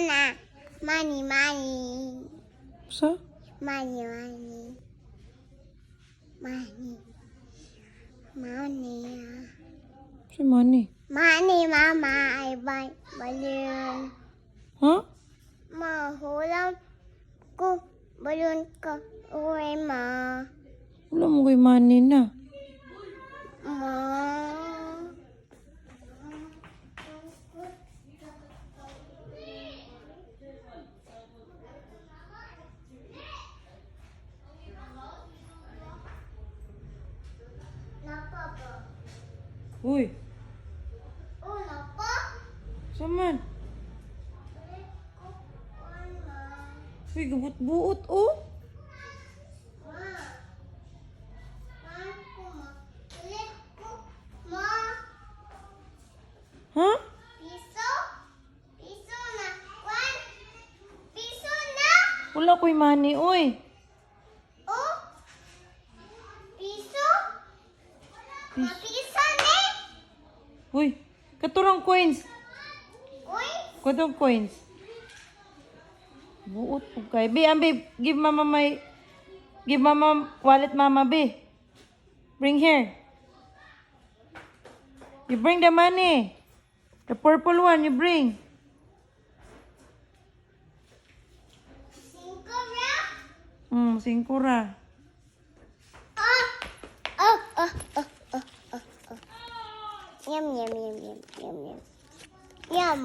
Nana. Money, money. Sa? Money, money. Money. Money. Si money. Money, mama. I buy balloon. Ha? Mahulam ko balloon ka. Uwi, ma. Wala mo kay money na. Ma. Napa ba? Uy, Oh, napa? saman. Ma. Uy, gabut-buot oh. Ma. Maan ko, ma. Ulit ko, ma. Ha? Piso? Piso na. One. Piso na. Wala ko'y money, uy. Oh. Piso? Ma, piso ni. Uy, katurang coins. Uy. Katurang coins. Buot po kay. Be, ambe, give mama wallet mama, be. Bring here. You bring the money. The purple one, you bring. Cinco ra. 5 ra. Oh. Oh, oh, oh, oh, oh, oh. Yum, yum, yum, yum, yum, yum. Yum.